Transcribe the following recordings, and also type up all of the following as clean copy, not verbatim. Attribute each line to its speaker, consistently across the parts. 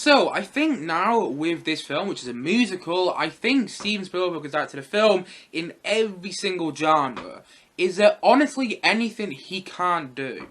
Speaker 1: So, I think now with this film, which is a musical, I think Steven Spielberg has directed a film in every single genre. Is there honestly anything he can't do?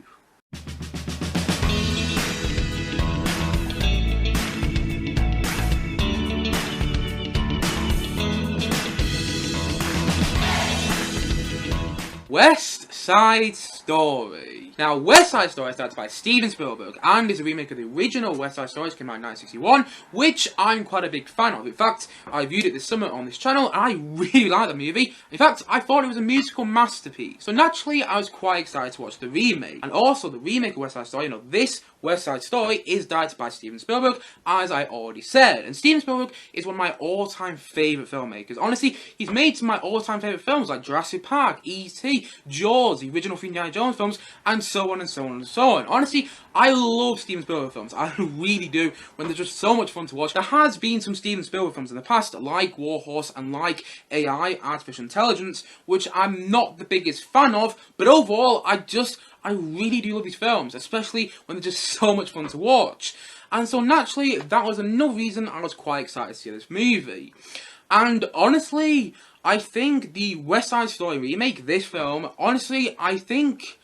Speaker 1: West Side Story. Now, West Side Story is directed by Steven Spielberg and is a remake of the original West Side Story, which came out in 1961, which I'm quite a big fan of. In fact, I viewed it this summer on this channel, and I really liked the movie. In fact, I thought it was a musical masterpiece. So naturally, I was quite excited to watch the remake. And also, the remake of West Side Story, this West Side Story is directed by Steven Spielberg, as I already said. And Steven Spielberg is one of my all-time favourite filmmakers. Honestly, he's made some of my all-time favourite films like Jurassic Park, E.T., Jaws, the original three Indiana Jones films, and so on and so on and so on. Honestly, I love Steven Spielberg films. I really do, when they're just so much fun to watch. There has been some Steven Spielberg films in the past, like Warhorse and like AI, Artificial Intelligence, which I'm not the biggest fan of, but overall, I really do love these films, especially when they're just so much fun to watch. And so naturally, that was another reason I was quite excited to see this movie. And honestly, I think the West Side Story remake, this film, honestly, I think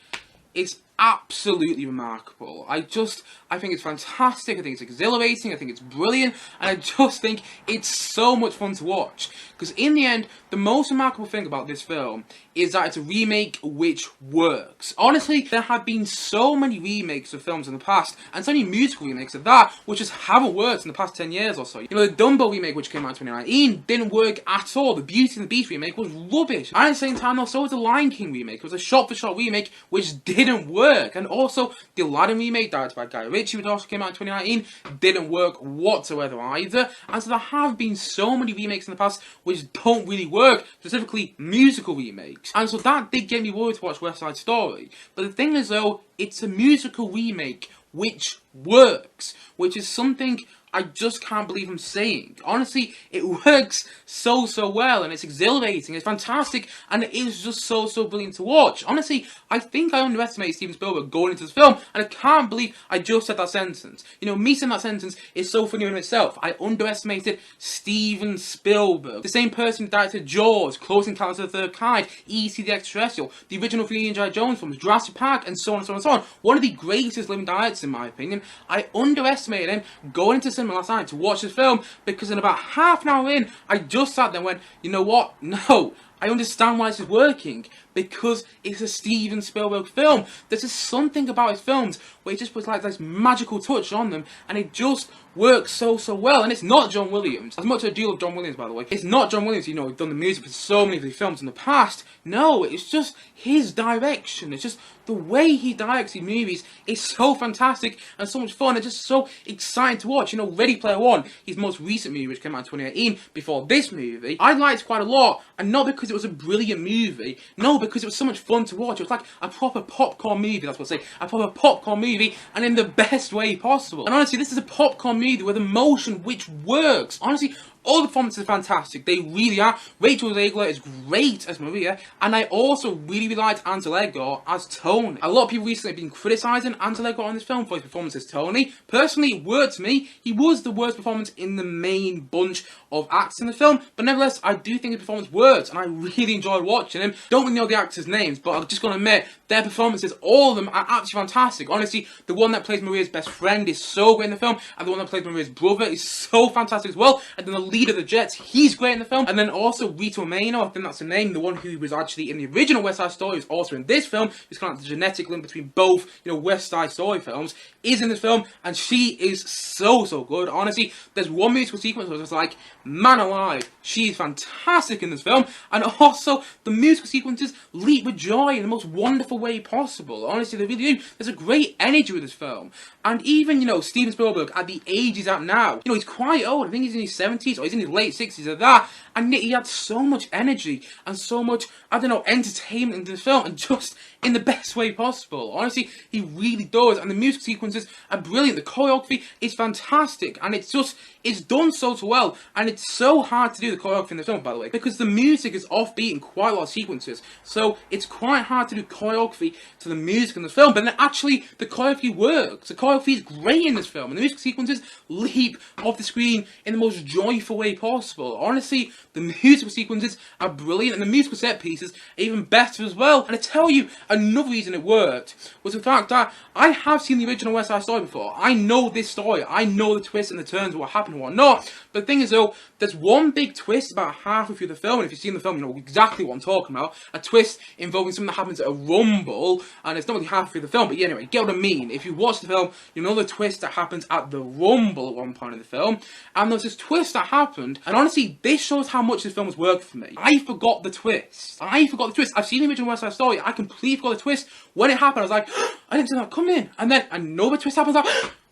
Speaker 1: it's absolutely remarkable. I think it's fantastic, I think it's exhilarating, I think it's brilliant, and I just think it's so much fun to watch. Because in the end, the most remarkable thing about this film is that it's a remake which works. Honestly, there have been so many remakes of films in the past, and so many musical remakes of that, which just haven't worked in the past 10 years or so. The Dumbo remake, which came out in 2019, didn't work at all. The Beauty and the Beast remake was rubbish. And at the same time, so was the Lion King remake. It was a shot-for-shot remake, which didn't work. And also, the Aladdin remake, directed by Guy Ritchie, which also came out in 2019, didn't work whatsoever either. And so there have been so many remakes in the past which don't really work, specifically musical remakes. And so that did get me worried to watch West Side Story. But the thing is though, it's a musical remake which works, which is something I just can't believe I'm saying. Honestly, it works so well, and it's exhilarating, it's fantastic, and it is just so brilliant to watch. Honestly, I think I underestimated Steven Spielberg going into this film, and I can't believe I just said that sentence. Me saying that sentence is so funny in itself. I underestimated Steven Spielberg. The same person who directed Jaws, Close Encounters of the Third Kind, E.T. the Extraterrestrial, the original three Indiana Jones films, Jurassic Park, and so on and so on and so on. One of the greatest living directors in my opinion. I underestimated him going into cinema last night to watch this film, because in about half an hour in, I just sat there and went, you know what? No, I understand why this is working, because it's a Steven Spielberg film. There's just something about his films where he just puts like this magical touch on them, and it just works so well. And it's not John Williams. As much as I do love John Williams, by the way, it's not John Williams, who's done the music for so many of these films in the past. No, it's just his direction. It's just the way he directs these movies is so fantastic and so much fun. It's just so exciting to watch. Ready Player One, his most recent movie, which came out in 2018, before this movie, I liked quite a lot, and not because it was a brilliant movie, no, because it was so much fun to watch. It was like a proper popcorn movie, that's what I say, a proper popcorn movie, and in the best way possible. And honestly, this is a popcorn movie with emotion which works. Honestly, all the performances are fantastic, they really are. Rachel Zegler is great as Maria, and I also really liked Ansel Elgort as Tony. A lot of people recently have been criticising Ansel Elgort in this film for his performance as Tony. Personally, it worked to me. He was the worst performance in the main bunch of acts in the film, but nevertheless, I do think his performance worked, and I really enjoyed watching him. Don't really know the actors' names, but I'm just going to admit, their performances, all of them, are absolutely fantastic. Honestly, the one that plays Maria's best friend is so great in the film, and the one that plays Maria's brother is so fantastic as well, and then the leader of the Jets, he's great in the film, and then also Rita, I think that's the name, the one who was actually in the original West Side Story, who's also in this film, who's kind of the genetic link between both, West Side Story films, is in this film, and she is so good. Honestly, there's one musical sequence where I was like, man alive, she's fantastic in this film, and also, the musical sequences leap with joy in the most wonderful way possible. Honestly, they really do. There's a great energy with this film, and even, Steven Spielberg, at the age he's at now, he's quite old, I think he's in his 70s, or he's in his late 60s or that, and yet he had so much energy, and so much, entertainment in this film, and just in the best way possible. Honestly, he really does, and the music sequences are brilliant. The choreography is fantastic, and it's done so well, and it's so hard to do the choreography in the film, by the way, because the music is offbeat in quite a lot of sequences, so it's quite hard to do choreography to the music in this film, but then actually, the choreography works. The choreography is great in this film, and the music sequences leap off the screen in the most joyful way possible. Honestly, the musical sequences are brilliant, and the musical set pieces are even better as well. And I tell you, another reason it worked was the fact that I have seen the original West Side Story before. I know this story. I know the twists and the turns of what happened and what not. But the thing is, though, there's one big twist about halfway through the film, and if you've seen the film, you know exactly what I'm talking about. A twist involving something that happens at a rumble, and it's not really halfway through the film, but yeah, anyway, get what I mean. If you watch the film, you know the twist that happens at the rumble at one point in the film, and there's this twist that happened, and honestly, this shows how much this film has worked for me. I forgot the twist. I've seen the original West Side Story. I completely forgot the twist. When it happened, I was like, I didn't see that coming. And then another twist happens, like,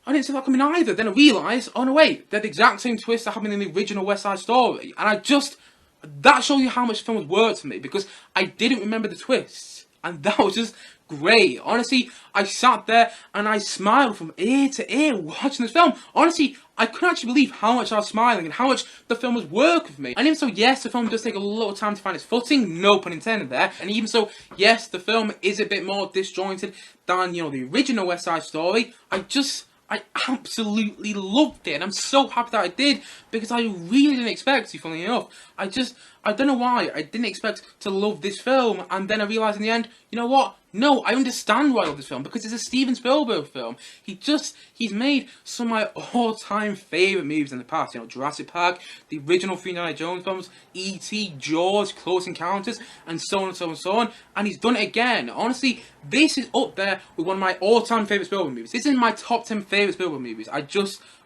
Speaker 1: I didn't see that coming either. Then I realised, oh no wait, they're the exact same twist that happened in the original West Side Story. And that shows you how much the film has worked for me, because I didn't remember the twists. And that was just great. Honestly, I sat there and I smiled from ear to ear watching this film. Honestly, I couldn't actually believe how much I was smiling and how much the film was working for me. And even so, yes, the film does take a little time to find its footing, no pun intended there. And even so, yes, the film is a bit more disjointed than, you know, the original West Side Story. I absolutely loved it, and I'm so happy that I did, because I really didn't expect to, funnily enough. I don't know why, I didn't expect to love this film, and then I realised in the end, you know what? No, I understand why I love this film, because it's a Steven Spielberg film. He's made some of my all-time favourite movies in the past. You know, Jurassic Park, the original 3 Indiana Jones films, E.T., Jaws, Close Encounters, and so on and so on and so on. And he's done it again. Honestly, this is up there with one of my all-time favourite Spielberg movies. This is in my top 10 favourite Spielberg movies.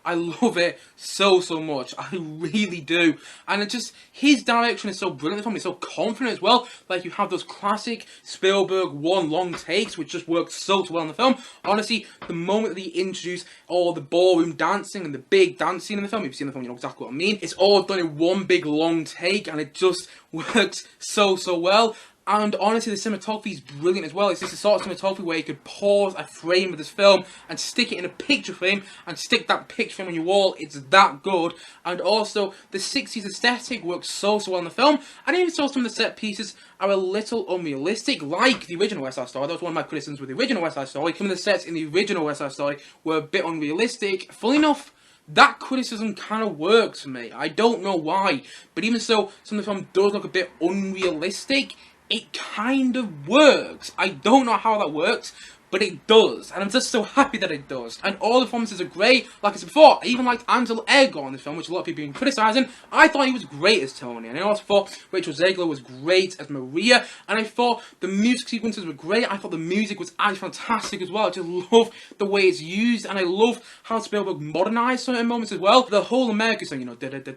Speaker 1: I love it so much. I really do. And his direction is so brilliant. The film is so confident as well. Like, you have those classic Spielberg one long takes, which just work so well in the film. Honestly, the moment that he introduced all the ballroom dancing and the big dance scene in the film, if you've seen the film, you know exactly what I mean. It's all done in one big long take, and it just works so well. And honestly, the cinematography is brilliant as well. It's just the sort of cinematography where you could pause a frame of this film and stick it in a picture frame and stick that picture frame on your wall. It's that good. And also, the 60s aesthetic works so well in the film. And even so, some of the set pieces are a little unrealistic, like the original West Side Story. That was one of my criticisms with the original West Side Story. Some of the sets in the original West Side Story were a bit unrealistic. Funnily enough, that criticism kind of works for me. I don't know why. But even so, some of the film does look a bit unrealistic. It kind of works. I don't know how that works, but it does, and I'm just so happy that it does. And all the performances are great. Like I said before, I even liked Ansel Elgort in this film, which a lot of people have been criticising. I thought he was great as Tony, and I also thought Rachel Zegler was great as Maria, and I thought the music sequences were great. I thought the music was actually fantastic as well. I just love the way it's used, and I love how Spielberg modernised certain moments as well. The whole America song, you know, America,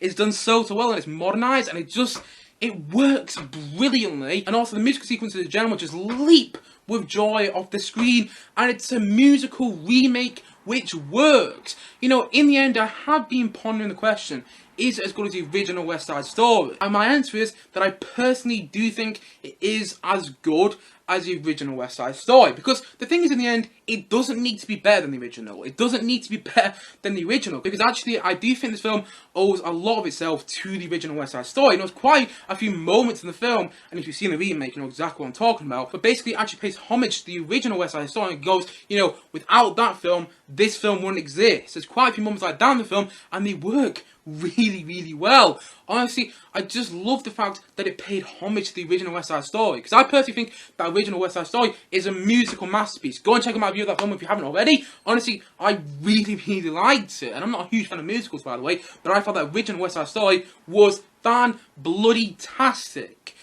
Speaker 1: it's done so well, and it's modernised, and it works brilliantly. And also the musical sequences in general just leap with joy off the screen, and it's a musical remake which works. You know, in the end, I have been pondering the question, is it as good as the original West Side Story? And my answer is that I personally do think it is as good as the original West Side Story. Because the thing is, in the end, it doesn't need to be better than the original. It doesn't need to be better than the original. Because actually, I do think this film owes a lot of itself to the original West Side Story. And there's quite a few moments in the film, and if you've seen the remake, you know exactly what I'm talking about. But basically, it actually pays homage to the original West Side Story and goes, you know, without that film, this film wouldn't exist. There's quite a few moments like that in the film, and they work really well. Honestly, I just love the fact that it paid homage to the original West Side Story, because I personally think that original West Side Story is a musical masterpiece. Go and check out my review of that film if you haven't already. Honestly, I really liked it, and I'm not a huge fan of musicals, by the way, but I thought that original West Side Story was fan-bloody-tastic.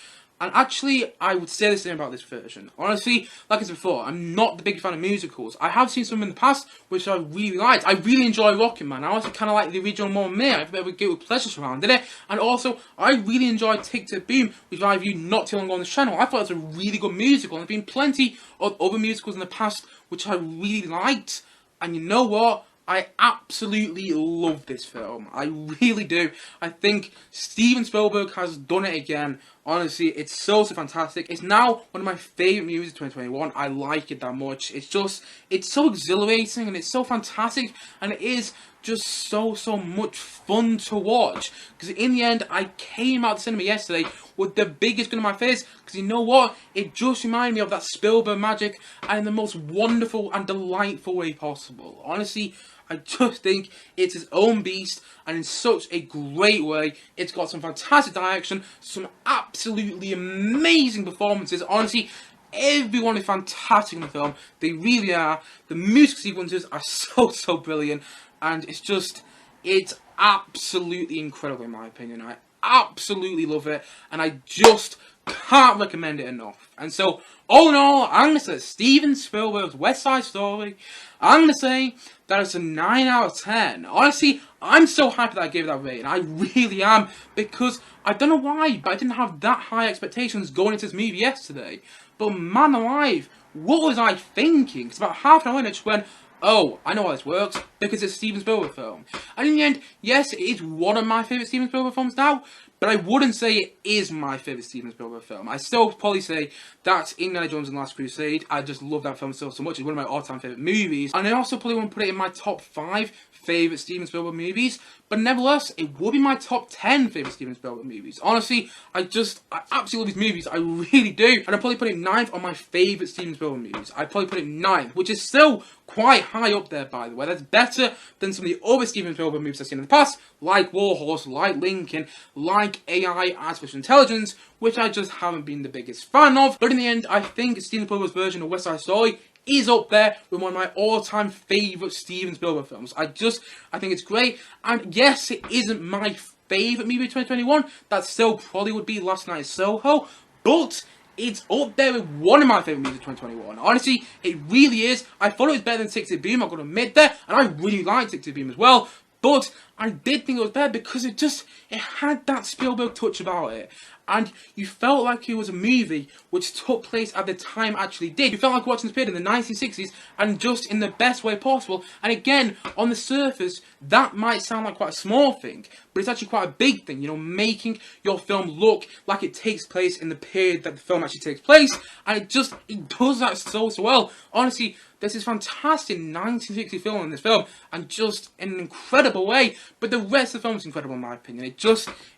Speaker 1: And actually, I would say the same about this version. Honestly, like I said before, I'm not the biggest fan of musicals. I have seen some in the past, which I really liked. I really enjoy Rocket Man. I also kind of like the original more than me. I have a bit of a guilty pleasure surrounding it. And also, I really enjoyed Tick Tick Boom, which I reviewed not too long ago on this channel. I thought it was a really good musical. And there have been plenty of other musicals in the past, which I really liked. And you know what? I absolutely love this film. I really do. I think Steven Spielberg has done it again. Honestly, it's so fantastic. It's now one of my favourite movies of 2021. I like it that much. It's so exhilarating and it's so fantastic. And it is just so much fun to watch. Because in the end, I came out of the cinema yesterday with the biggest grin on my face. Because you know what? It just reminded me of that Spielberg magic. And in the most wonderful and delightful way possible. Honestly, I just think it's its own beast, and in such a great way. It's got some fantastic direction, some absolutely amazing performances. Honestly, everyone is fantastic in the film. They really are. The music sequences are so brilliant, and it's absolutely incredible in my opinion. I absolutely love it, and I just can't recommend it enough. And so, all in all, I'm going to say Steven Spielberg's West Side Story, I'm going to say that it's a 9 out of 10. Honestly, I'm so happy that I gave it that rating. I really am, because I don't know why, but I didn't have that high expectations going into this movie yesterday. But man alive, what was I thinking? It's about half an hour in, I just went, oh, I know how this works, because it's a Steven Spielberg film. And in the end, yes, it is one of my favourite Steven Spielberg films now, but I wouldn't say it is my favourite Steven Spielberg film. I still probably say that's Indiana Jones and the Last Crusade. I just love that film so much. It's one of my all-time favourite movies. And I also probably want to put it in my top 5 favourite Steven Spielberg movies. But nevertheless, it will be my top 10 favourite Steven Spielberg movies. Honestly, I absolutely love these movies. I really do. And I'll probably put it 9th on my favourite Steven Spielberg movies. I'd probably put it 9th, which is still quite high up there, by the way. That's better than some of the other Steven Spielberg movies I've seen in the past, like Warhorse, like Lincoln, like AI, Artificial Intelligence, which I just haven't been the biggest fan of. But in the end, I think Steven Spielberg's version of West Side Story is up there with one of my all-time favourite Steven Spielberg films. I think it's great. And yes, it isn't my favourite movie of 2021. That still probably would be Last Night in Soho. But it's up there with one of my favourite movies of 2021. Honestly, it really is. I thought it was better than 60 Boom, I've got to admit that. And I really liked 60 Boom as well. But I did think it was better because it had that Spielberg touch about it. And you felt like it was a movie which took place at the time it actually did. You felt like watching this period in the 1960s and just in the best way possible. And again, on the surface, that might sound like quite a small thing, but it's actually quite a big thing, you know, making your film look like it takes place in the period that the film actually takes place. And it does that so well. Honestly, there's this fantastic 1960s film in this film, and just in an incredible way. But the rest of the film is incredible in my opinion.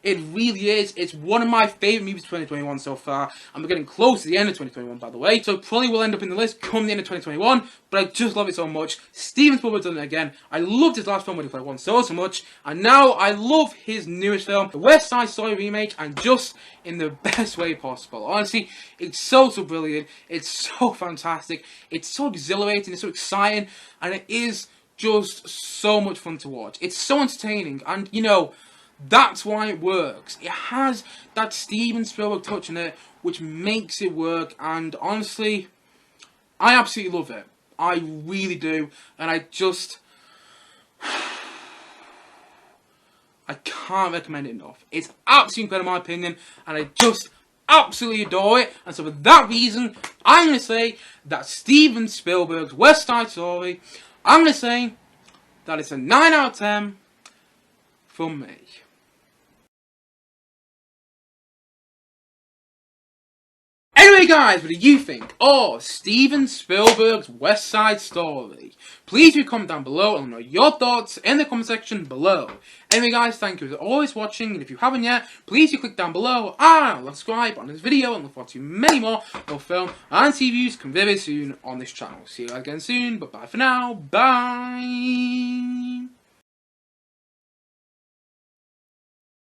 Speaker 1: It really is. It's one of my favourite movies of 2021 so far. And we're getting close to the end of 2021, by the way. So it probably will end up in the list come the end of 2021. But I just love it so much. Steven Spielberg done it again. I loved his last film when he played one so much. And now I love his newest film, the West Side Story remake, and just in the best way possible. Honestly, it's so brilliant. It's so fantastic. It's so exhilarating. It's so exciting. And it is just so much fun to watch. It's so entertaining. And, you know, that's why it works. It has that Steven Spielberg touch in it, which makes it work. And honestly, I absolutely love it. I really do. And I can't recommend it enough. It's absolutely incredible in my opinion. And I just absolutely adore it. And so for that reason, I'm going to say that Steven Spielberg's West Side Story, I'm going to say that it's a 9 out of 10 from me. Anyway guys, what do you think of Steven Spielberg's West Side Story? Please do comment down below and let me know your thoughts in the comment section below. Anyway guys, thank you as always for watching, and if you haven't yet, please do click down below and subscribe on this video, and look forward to many more film and TV reviews come very soon on this channel. See you guys again soon, but bye for now, bye!